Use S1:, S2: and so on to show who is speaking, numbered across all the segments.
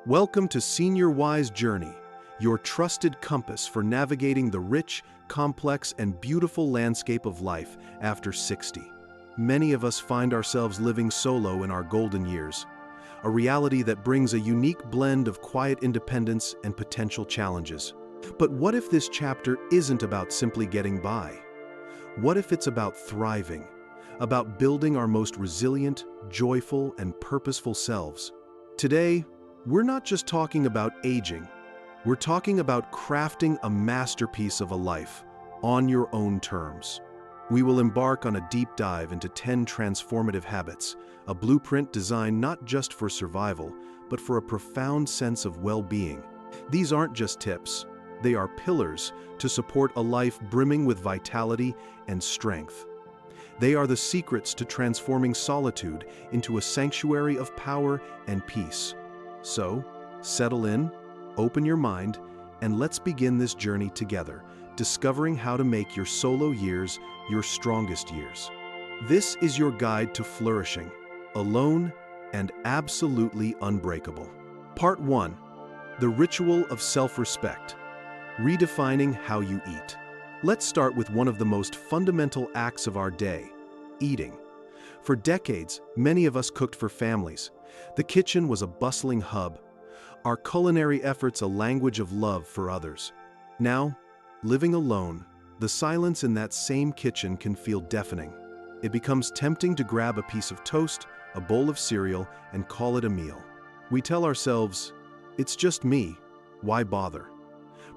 S1: Welcome to Senior Wise Journey, your trusted compass for navigating the rich, complex, and beautiful landscape of life after 60. Many of us find ourselves living solo in our golden years, a reality that brings a unique blend of quiet independence and potential challenges. But what if this chapter isn't about simply getting by? What if it's about thriving, about building our most resilient, joyful, and purposeful selves? Today, we're not just talking about aging, we're talking about crafting a masterpiece of a life on your own terms. We will embark on a deep dive into 10 transformative habits, a blueprint designed not just for survival, but for a profound sense of well-being. These aren't just tips, they are pillars to support a life brimming with vitality and strength. They are the secrets to transforming solitude into a sanctuary of power and peace. So, settle in, open your mind, and let's begin this journey together, discovering how to make your solo years your strongest years. This is your guide to flourishing, alone and absolutely unbreakable. Part 1. The Ritual of Self-Respect. Redefining how you eat. Let's start with one of the most fundamental acts of our day, eating. For decades, many of us cooked for families. The kitchen was a bustling hub, our culinary efforts a language of love for others. Now, living alone, the silence in that same kitchen can feel deafening. It becomes tempting to grab a piece of toast, a bowl of cereal, and call it a meal. We tell ourselves, "It's just me, why bother?"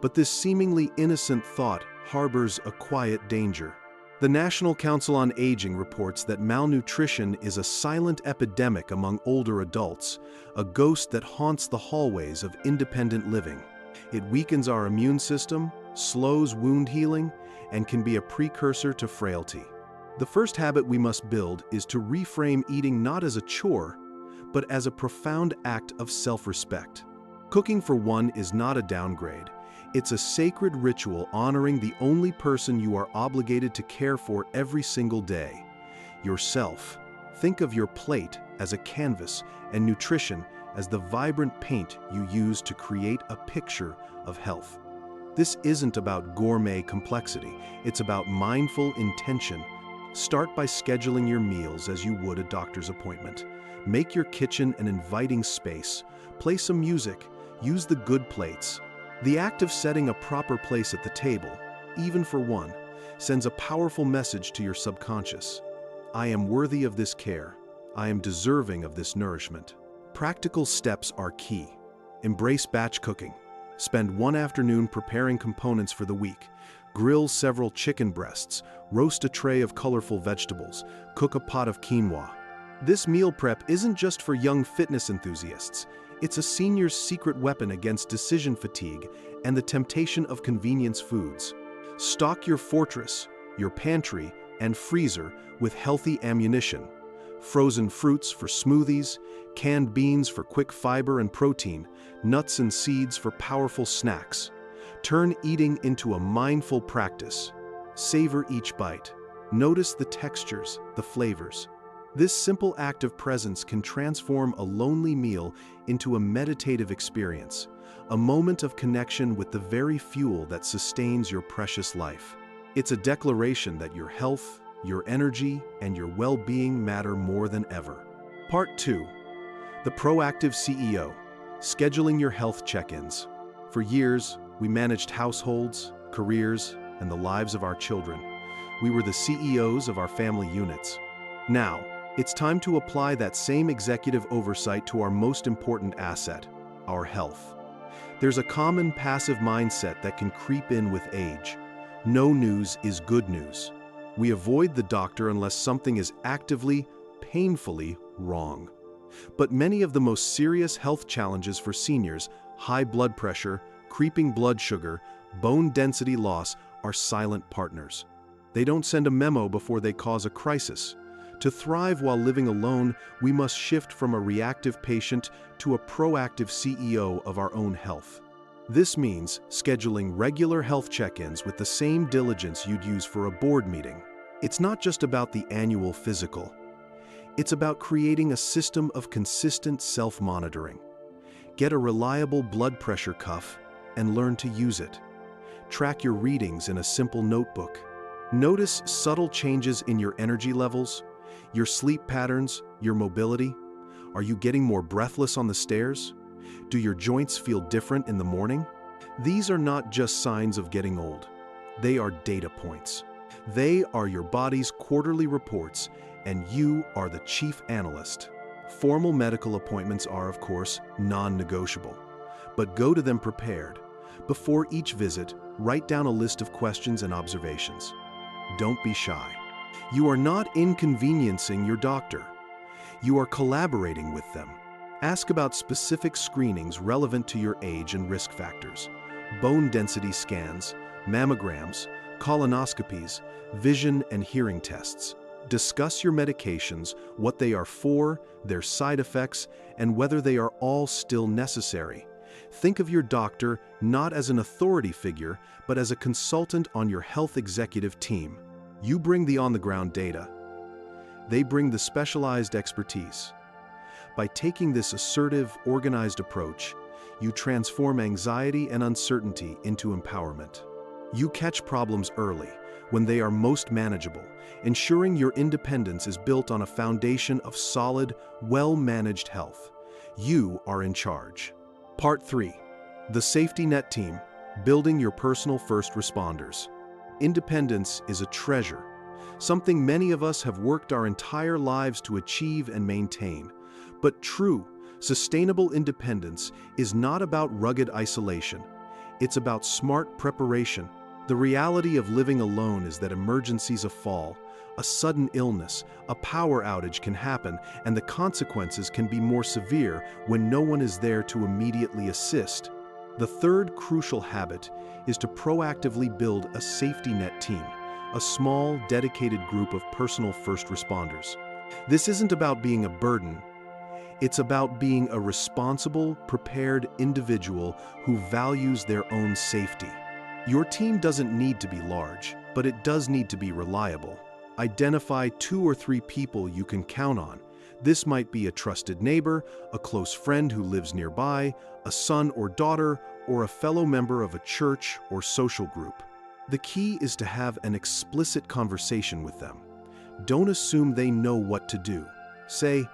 S1: But this seemingly innocent thought harbors a quiet danger. The National Council on Aging reports that malnutrition is a silent epidemic among older adults, a ghost that haunts the hallways of independent living. It weakens our immune system, slows wound healing, and can be a precursor to frailty. The first habit we must build is to reframe eating not as a chore, but as a profound act of self-respect. Cooking for one is not a downgrade. It's a sacred ritual honoring the only person you are obligated to care for every single day, yourself. Think of your plate as a canvas and nutrition as the vibrant paint you use to create a picture of health. This isn't about gourmet complexity, it's about mindful intention. Start by scheduling your meals as you would a doctor's appointment. Make your kitchen an inviting space. Play some music, use the good plates. The act of setting a proper place at the table, even for one, sends a powerful message to your subconscious. I am worthy of this care. I am deserving of this nourishment. Practical steps are key. Embrace batch cooking. Spend one afternoon preparing components for the week. Grill several chicken breasts, roast a tray of colorful vegetables, cook a pot of quinoa. This meal prep isn't just for young fitness enthusiasts. It's a senior's secret weapon against decision fatigue and the temptation of convenience foods. Stock your fortress, your pantry, and freezer with healthy ammunition. Frozen fruits for smoothies, canned beans for quick fiber and protein, nuts and seeds for powerful snacks. Turn eating into a mindful practice. Savor each bite. Notice the textures, the flavors. This simple act of presence can transform a lonely meal into a meditative experience, a moment of connection with the very fuel that sustains your precious life. It's a declaration that your health, your energy, and your well-being matter more than ever. Part 2. The Proactive CEO. Scheduling your health check-ins. For years, we managed households, careers, and the lives of our children. We were the CEOs of our family units. Now, it's time to apply that same executive oversight to our most important asset, our health. There's a common passive mindset that can creep in with age. No news is good news. We avoid the doctor unless something is actively, painfully wrong. But many of the most serious health challenges for seniors, high blood pressure, creeping blood sugar, bone density loss, are silent partners. They don't send a memo before they cause a crisis. To thrive while living alone, we must shift from a reactive patient to a proactive CEO of our own health. This means scheduling regular health check-ins with the same diligence you'd use for a board meeting. It's not just about the annual physical. It's about creating a system of consistent self-monitoring. Get a reliable blood pressure cuff and learn to use it. Track your readings in a simple notebook. Notice subtle changes in your energy levels, your sleep patterns, your mobility. Are you getting more breathless on the stairs? Do your joints feel different in the morning? These are not just signs of getting old. They are data points. They are your body's quarterly reports, and you are the chief analyst. Formal medical appointments are, of course, non-negotiable, but go to them prepared. Before each visit, write down a list of questions and observations. Don't be shy. You are not inconveniencing your doctor. You are collaborating with them. Ask about specific screenings relevant to your age and risk factors. Bone density scans, mammograms, colonoscopies, vision and hearing tests. Discuss your medications, what they are for, their side effects, and whether they are all still necessary. Think of your doctor not as an authority figure, but as a consultant on your health executive team. You bring the on-the-ground data. They bring the specialized expertise. By taking this assertive, organized approach, you transform anxiety and uncertainty into empowerment. You catch problems early, when they are most manageable, ensuring your independence is built on a foundation of solid, well-managed health. You are in charge. Part 3. The Safety Net Team, Building Your Personal First Responders. Independence is a treasure, something many of us have worked our entire lives to achieve and maintain. But true, sustainable independence is not about rugged isolation. It's about smart preparation. The reality of living alone is that emergencies, a fall, a sudden illness, a power outage can happen, and the consequences can be more severe when no one is there to immediately assist. The third crucial habit is to proactively build a safety net team, a small, dedicated group of personal first responders. This isn't about being a burden. It's about being a responsible, prepared individual who values their own safety. Your team doesn't need to be large, but it does need to be reliable. Identify 2 or 3 people you can count on. This might be a trusted neighbor, a close friend who lives nearby, a son or daughter, or a fellow member of a church or social group. The key is to have an explicit conversation with them. Don't assume they know what to do. Say,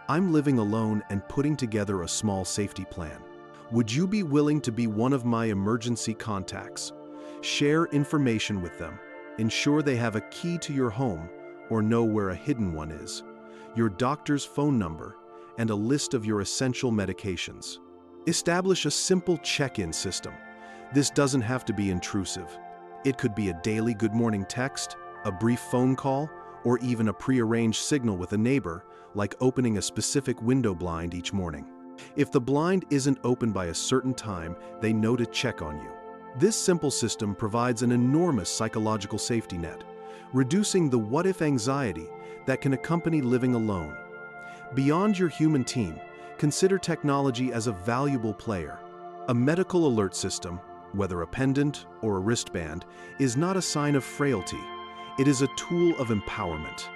S1: "I'm living alone and putting together a small safety plan. Would you be willing to be one of my emergency contacts?" Share information with them. Ensure they have a key to your home or know where a hidden one is, your doctor's phone number, and a list of your essential medications. Establish a simple check-in system. This doesn't have to be intrusive. It could be a daily good morning text, a brief phone call, or even a prearranged signal with a neighbor, like opening a specific window blind each morning. If the blind isn't open by a certain time, they know to check on you. This simple system provides an enormous psychological safety net, reducing the what-if anxiety that can accompany living alone. Beyond your human team, consider technology as a valuable player. A medical alert system, whether a pendant or a wristband, is not a sign of frailty. It is a tool of empowerment.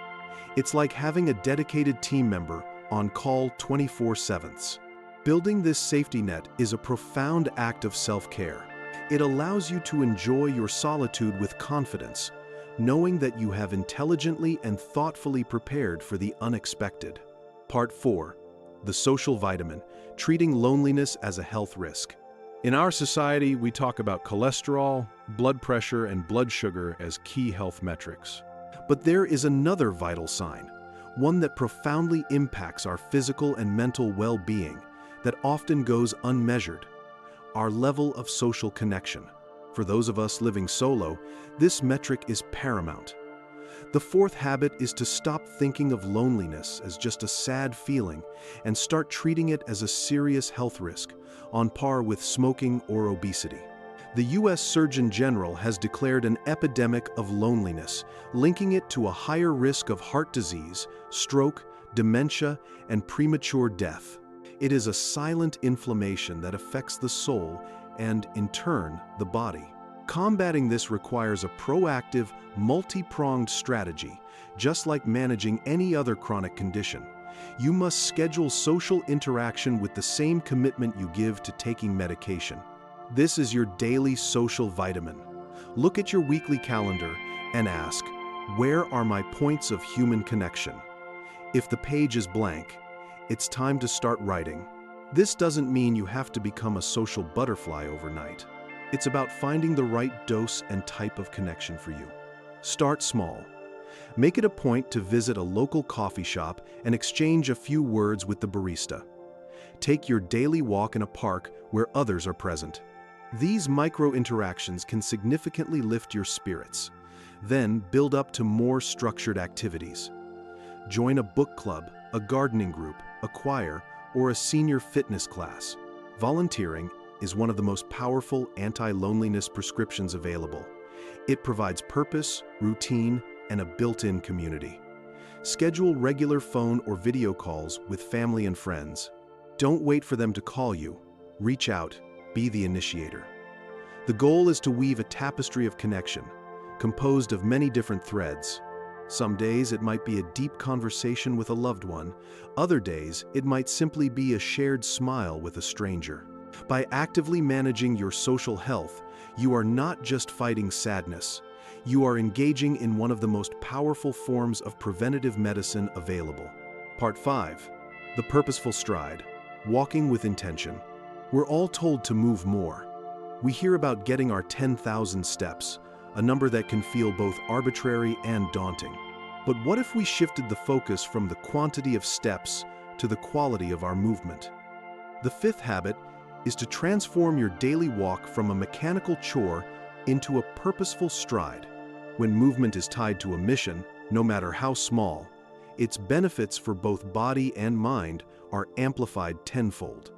S1: It's like having a dedicated team member on call 24/7. Building this safety net is a profound act of self-care. It allows you to enjoy your solitude with confidence, knowing that you have intelligently and thoughtfully prepared for the unexpected. Part 4. The Social Vitamin, Treating Loneliness as a Health Risk. In our society, we talk about cholesterol, blood pressure, and blood sugar as key health metrics. But there is another vital sign, one that profoundly impacts our physical and mental well-being, that often goes unmeasured: our level of social connection. For those of us living solo, this metric is paramount. The fourth habit is to stop thinking of loneliness as just a sad feeling and start treating it as a serious health risk, on par with smoking or obesity. The U.S. Surgeon General has declared an epidemic of loneliness, linking it to a higher risk of heart disease, stroke, dementia, and premature death. It is a silent inflammation that affects the soul and, in turn, the body. Combating this requires a proactive, multi-pronged strategy, just like managing any other chronic condition. You must schedule social interaction with the same commitment you give to taking medication. This is your daily social vitamin. Look at your weekly calendar and ask, where are my points of human connection? If the page is blank, it's time to start writing. This doesn't mean you have to become a social butterfly overnight. It's about finding the right dose and type of connection for you. Start small. Make it a point to visit a local coffee shop and exchange a few words with the barista. Take your daily walk in a park where others are present. These micro-interactions can significantly lift your spirits. Then build up to more structured activities. Join a book club, a gardening group, a choir, or a senior fitness class. Volunteering is one of the most powerful anti-loneliness prescriptions available. It provides purpose, routine, and a built-in community. Schedule regular phone or video calls with family and friends. Don't wait for them to call you. Reach out, be the initiator. The goal is to weave a tapestry of connection, composed of many different threads. Some days it might be a deep conversation with a loved one. Other days it might simply be a shared smile with a stranger. By actively managing your social health, you are not just fighting sadness. You are engaging in one of the most powerful forms of preventative medicine available. Part 5. The Purposeful Stride. Walking with Intention. We're all told to move more. We hear about getting our 10,000 steps, a number that can feel both arbitrary and daunting. But what if we shifted the focus from the quantity of steps to the quality of our movement? The fifth habit is to transform your daily walk from a mechanical chore into a purposeful stride. When movement is tied to a mission, no matter how small, its benefits for both body and mind are amplified tenfold.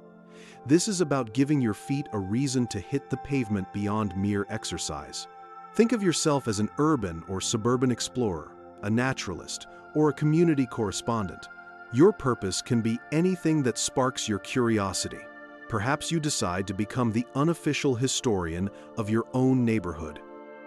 S1: This is about giving your feet a reason to hit the pavement beyond mere exercise. Think of yourself as an urban or suburban explorer, a naturalist, or a community correspondent. Your purpose can be anything that sparks your curiosity. Perhaps you decide to become the unofficial historian of your own neighborhood.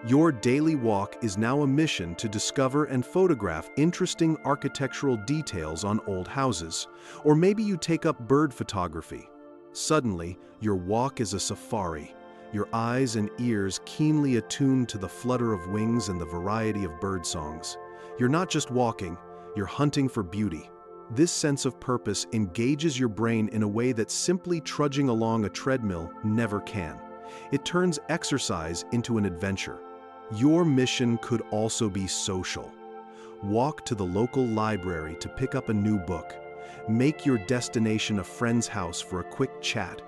S1: Your daily walk is now a mission to discover and photograph interesting architectural details on old houses, or maybe you take up bird photography. Suddenly, your walk is a safari, your eyes and ears keenly attuned to the flutter of wings and the variety of bird songs. You're not just walking, you're hunting for beauty. This sense of purpose engages your brain in a way that simply trudging along a treadmill never can. It turns exercise into an adventure. Your mission could also be social. Walk to the local library to pick up a new book. Make your destination a friend's house for a quick chat.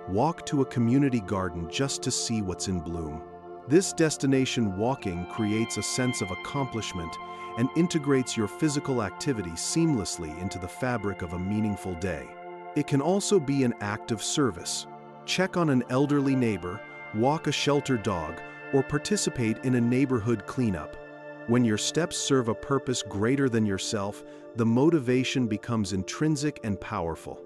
S1: Walk to a community garden just to see what's in bloom. This destination walking creates a sense of accomplishment and integrates your physical activity seamlessly into the fabric of a meaningful day. It can also be an act of service. Check on an elderly neighbor, walk a shelter dog, or participate in a neighborhood cleanup. When your steps serve a purpose greater than yourself, the motivation becomes intrinsic and powerful.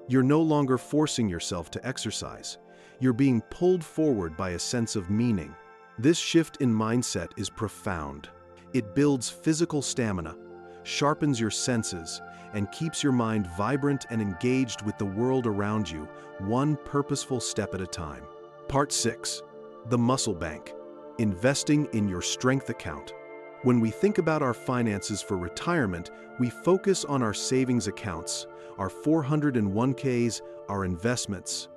S1: You're no longer forcing yourself to exercise. You're being pulled forward by a sense of meaning. This shift in mindset is profound. It builds physical stamina, sharpens your senses, and keeps your mind vibrant and engaged with the world around you, one purposeful step at a time. Part 6. The Muscle Bank. Investing in your strength account. When we think about our finances for retirement, we focus on our savings accounts, our 401ks, our investments.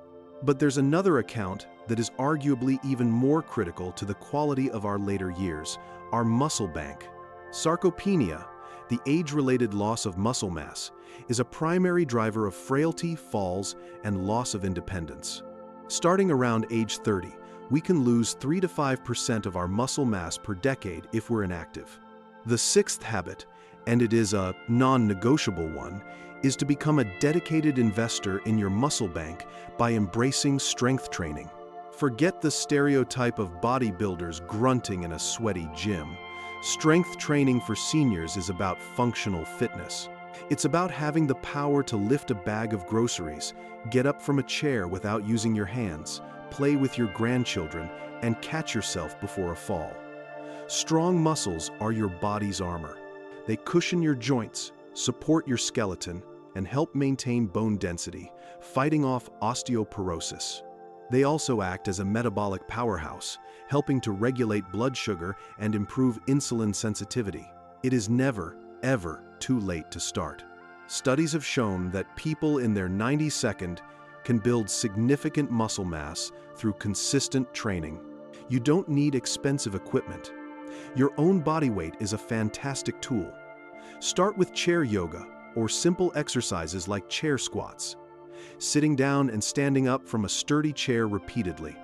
S1: But there's another account that is arguably even more critical to the quality of our later years, our muscle bank. Sarcopenia, the age-related loss of muscle mass, is a primary driver of frailty, falls, and loss of independence. Starting around age 30, we can lose 3 to 5% of our muscle mass per decade if we're inactive. The sixth habit, and it is a non-negotiable one, is to become a dedicated investor in your muscle bank by embracing strength training. Forget the stereotype of bodybuilders grunting in a sweaty gym. Strength training for seniors is about functional fitness. It's about having the power to lift a bag of groceries, get up from a chair without using your hands, play with your grandchildren, and catch yourself before a fall. Strong muscles are your body's armor. They cushion your joints, support your skeleton, and help maintain bone density, fighting off osteoporosis. They also act as a metabolic powerhouse, helping to regulate blood sugar and improve insulin sensitivity. It is never, ever too late to start. Studies have shown that people in their 92nd can build significant muscle mass through consistent training. You don't need expensive equipment. Your own body weight is a fantastic tool. Start with chair yoga or simple exercises like chair squats, sitting down and standing up from a sturdy chair repeatedly.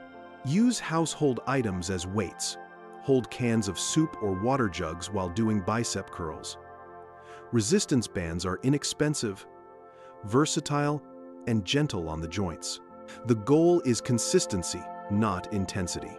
S1: Use household items as weights. Hold cans of soup or water jugs while doing bicep curls. Resistance bands are inexpensive, versatile, and gentle on the joints. The goal is consistency, not intensity.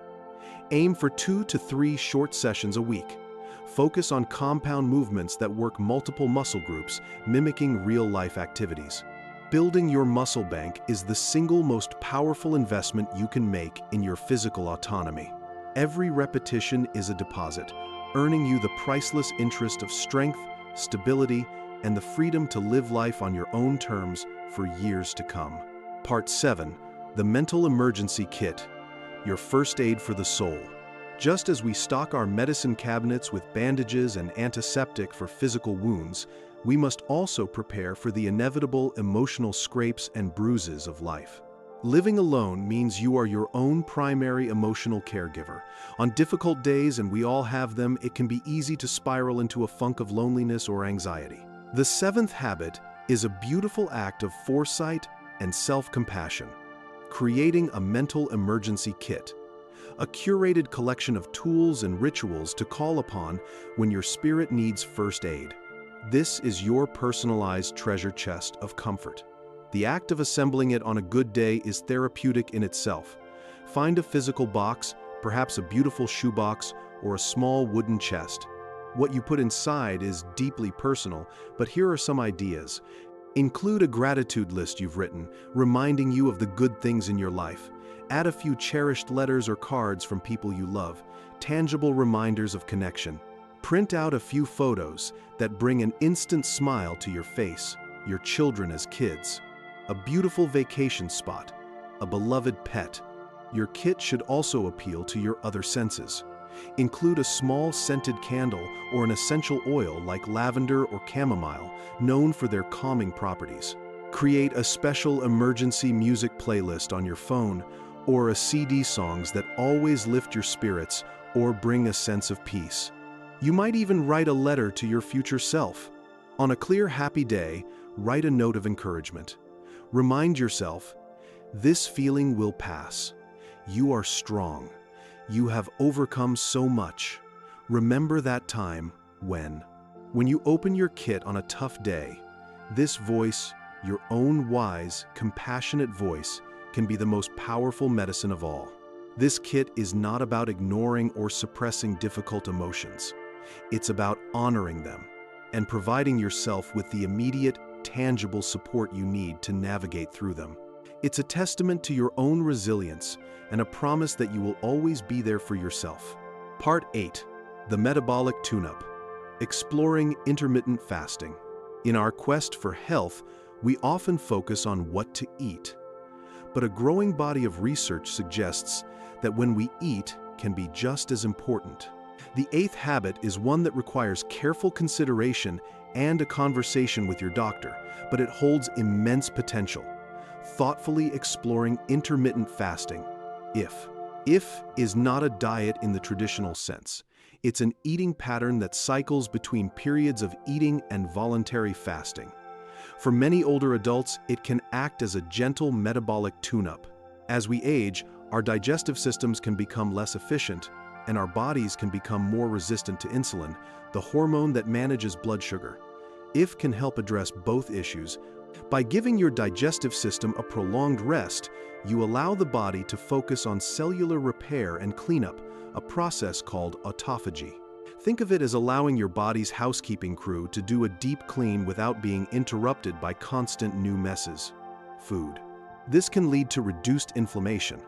S1: Aim for 2 to 3 short sessions a week. Focus on compound movements that work multiple muscle groups, mimicking real-life activities. Building your muscle bank is the single most powerful investment you can make in your physical autonomy. Every repetition is a deposit, earning you the priceless interest of strength, stability, and the freedom to live life on your own terms for years to come. Part 7. The Mental Emergency Kit, your first aid for the soul. Just as we stock our medicine cabinets with bandages and antiseptic for physical wounds, we must also prepare for the inevitable emotional scrapes and bruises of life. Living alone means you are your own primary emotional caregiver. On difficult days, and we all have them, it can be easy to spiral into a funk of loneliness or anxiety. The 7th habit is a beautiful act of foresight and self-compassion, creating a mental emergency kit, a curated collection of tools and rituals to call upon when your spirit needs first aid. This is your personalized treasure chest of comfort. The act of assembling it on a good day is therapeutic in itself. Find a physical box, perhaps a beautiful shoebox or a small wooden chest. What you put inside is deeply personal, but here are some ideas. Include a gratitude list you've written, reminding you of the good things in your life. Add a few cherished letters or cards from people you love, tangible reminders of connection. Print out a few photos that bring an instant smile to your face, your children as kids, a beautiful vacation spot, a beloved pet. Your kit should also appeal to your other senses. Include a small scented candle or an essential oil like lavender or chamomile, known for their calming properties. Create a special emergency music playlist on your phone or a CD songs that always lift your spirits or bring a sense of peace. You might even write a letter to your future self. On a clear, happy day, write a note of encouragement. Remind yourself, this feeling will pass. You are strong. You have overcome so much. Remember that time when you open your kit on a tough day, this voice, your own wise, compassionate voice, can be the most powerful medicine of all. This kit is not about ignoring or suppressing difficult emotions. It's about honoring them and providing yourself with the immediate, tangible support you need to navigate through them. It's a testament to your own resilience and a promise that you will always be there for yourself. Part 8. The Metabolic Tune-Up. Exploring intermittent fasting. In our quest for health, we often focus on what to eat. But a growing body of research suggests that when we eat can be just as important. The 8th habit is one that requires careful consideration and a conversation with your doctor, but it holds immense potential. Thoughtfully exploring intermittent fasting. IF is not a diet in the traditional sense. It's an eating pattern that cycles between periods of eating and voluntary fasting. For many older adults, it can act as a gentle metabolic tune-up. As we age, our digestive systems can become less efficient, and our bodies can become more resistant to insulin, the hormone that manages blood sugar. IF can help address both issues. By giving your digestive system a prolonged rest, you allow the body to focus on cellular repair and cleanup, a process called autophagy. Think of it as allowing your body's housekeeping crew to do a deep clean without being interrupted by constant new messes. Food. This can lead to reduced inflammation,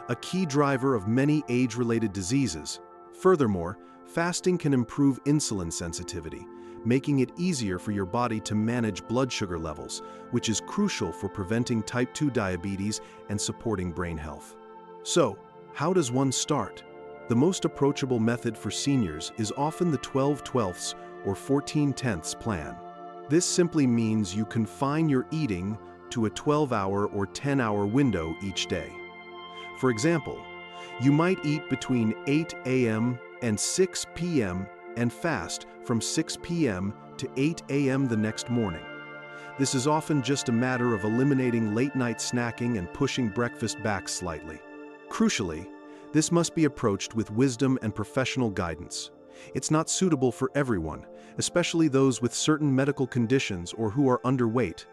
S1: a key driver of many age-related diseases. Furthermore, fasting can improve insulin sensitivity, making it easier for your body to manage blood sugar levels, which is crucial for preventing type 2 diabetes and supporting brain health. So, how does one start? The most approachable method for seniors is often the 12/12ths or 14/10ths plan. This simply means you confine your eating to a 12-hour or 10-hour window each day. For example, you might eat between 8 a.m. and 6 p.m. and fast from 6 p.m. to 8 a.m. the next morning. This is often just a matter of eliminating late-night snacking and pushing breakfast back slightly. Crucially, this must be approached with wisdom and professional guidance. It's not suitable for everyone, especially those with certain medical conditions or who are underweight.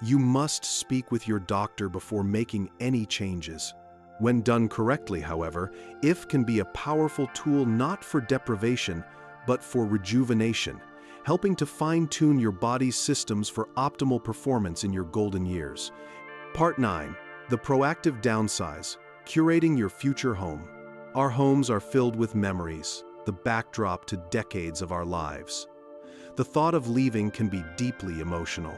S1: You must speak with your doctor before making any changes. When done correctly, however, IF can be a powerful tool not for deprivation, but for rejuvenation, helping to fine-tune your body's systems for optimal performance in your golden years. Part 9. The proactive downsize, curating your future home. Our homes are filled with memories, the backdrop to decades of our lives. The thought of leaving can be deeply emotional.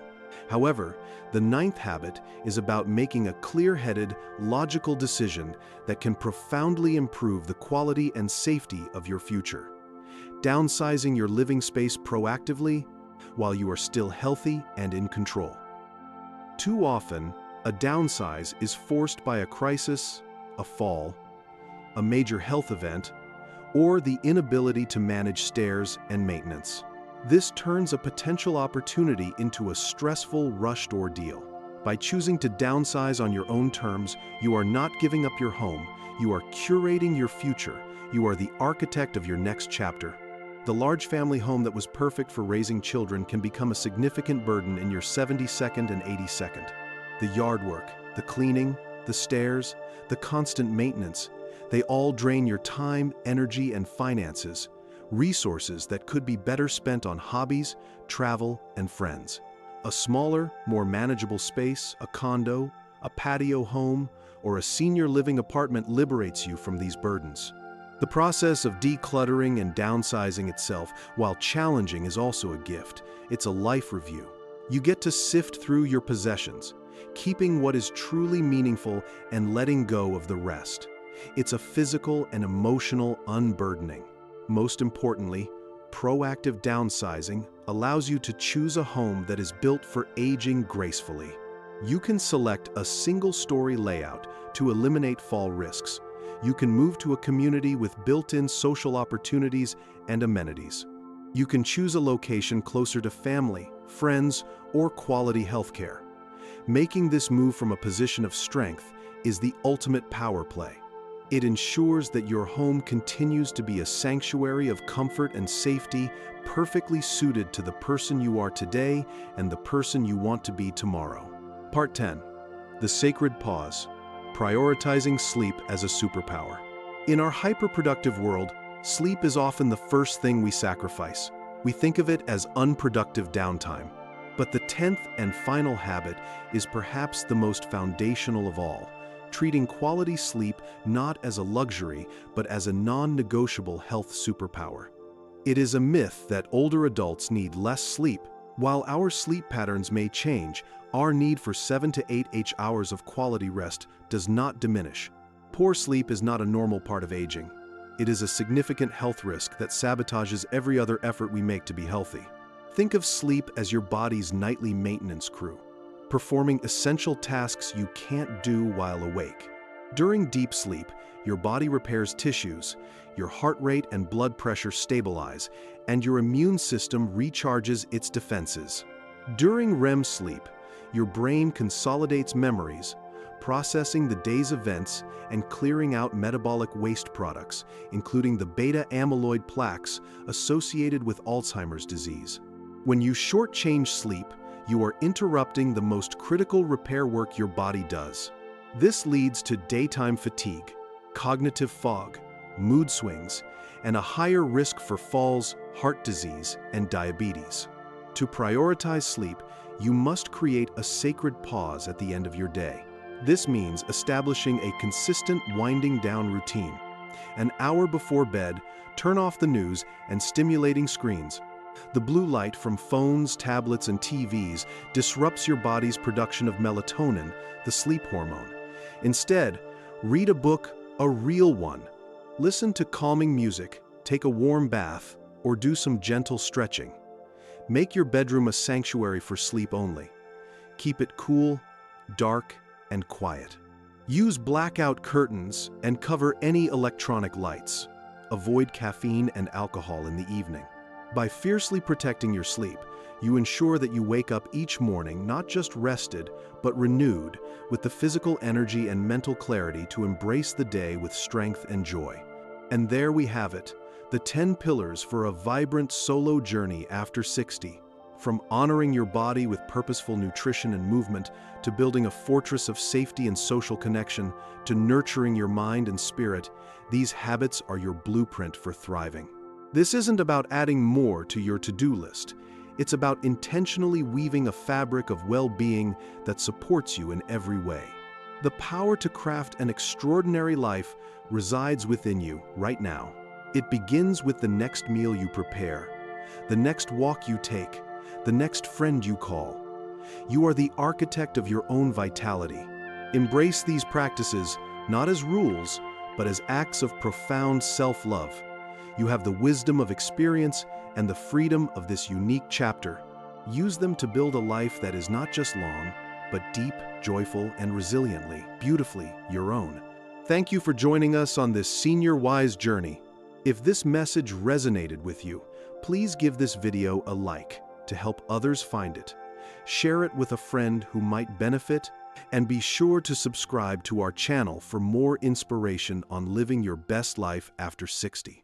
S1: However, the 9th habit is about making a clear-headed, logical decision that can profoundly improve the quality and safety of your future. Downsizing your living space proactively while you are still healthy and in control. Too often, a downsize is forced by a crisis, a fall, a major health event, or the inability to manage stairs and maintenance. This turns a potential opportunity into a stressful, rushed ordeal. By choosing to downsize on your own terms, you are not giving up your home, you are curating your future, you are the architect of your next chapter. The large family home that was perfect for raising children can become a significant burden in your 72nd and 82nd. The yard work, the cleaning, the stairs, the constant maintenance, they all drain your time, energy, and finances, resources that could be better spent on hobbies, travel, and friends. A smaller, more manageable space, a condo, a patio home, or a senior living apartment liberates you from these burdens. The process of decluttering and downsizing itself, while challenging, is also a gift. It's a life review. You get to sift through your possessions, keeping what is truly meaningful and letting go of the rest. It's a physical and emotional unburdening. Most importantly, proactive downsizing allows you to choose a home that is built for aging gracefully. You can select a single-story layout to eliminate fall risks. You can move to a community with built-in social opportunities and amenities. You can choose a location closer to family, friends, or quality healthcare. Making this move from a position of strength is the ultimate power play. It ensures that your home continues to be a sanctuary of comfort and safety, perfectly suited to the person you are today and the person you want to be tomorrow. Part 10. The sacred pause. Prioritizing sleep as a superpower. In our hyperproductive world, sleep is often the first thing we sacrifice. We think of it as unproductive downtime. But the 10th and final habit is perhaps the most foundational of all. Treating quality sleep not as a luxury, but as a non-negotiable health superpower. It is a myth that older adults need less sleep. While our sleep patterns may change, our need for 7 to 8 hours of quality rest does not diminish. Poor sleep is not a normal part of aging. It is a significant health risk that sabotages every other effort we make to be healthy. Think of sleep as your body's nightly maintenance crew, performing essential tasks you can't do while awake. During deep sleep, your body repairs tissues, your heart rate and blood pressure stabilize, and your immune system recharges its defenses. During REM sleep, your brain consolidates memories, processing the day's events and clearing out metabolic waste products, including the beta-amyloid plaques associated with Alzheimer's disease. When you shortchange sleep, you are interrupting the most critical repair work your body does. This leads to daytime fatigue, cognitive fog, mood swings, and a higher risk for falls, heart disease, and diabetes. To prioritize sleep, you must create a sacred pause at the end of your day. This means establishing a consistent winding down routine. An hour before bed, turn off the news and stimulating screens. The blue light from phones, tablets, and TVs disrupts your body's production of melatonin, the sleep hormone. Instead, read a book, a real one. Listen to calming music, take a warm bath, or do some gentle stretching. Make your bedroom a sanctuary for sleep only. Keep it cool, dark, and quiet. Use blackout curtains and cover any electronic lights. Avoid caffeine and alcohol in the evening. By fiercely protecting your sleep, you ensure that you wake up each morning not just rested, but renewed, with the physical energy and mental clarity to embrace the day with strength and joy. And there we have it, the 10 pillars for a vibrant solo journey after 60. From honoring your body with purposeful nutrition and movement, to building a fortress of safety and social connection, to nurturing your mind and spirit, these habits are your blueprint for thriving. This isn't about adding more to your to-do list. It's about intentionally weaving a fabric of well-being that supports you in every way. The power to craft an extraordinary life resides within you right now. It begins with the next meal you prepare, the next walk you take, the next friend you call. You are the architect of your own vitality. Embrace these practices not as rules, but as acts of profound self-love. You have the wisdom of experience and the freedom of this unique chapter. Use them to build a life that is not just long, but deep, joyful, and resiliently, beautifully your own. Thank you for joining us on this Senior Wise journey. If this message resonated with you, please give this video a like to help others find it. Share it with a friend who might benefit, and be sure to subscribe to our channel for more inspiration on living your best life after 60.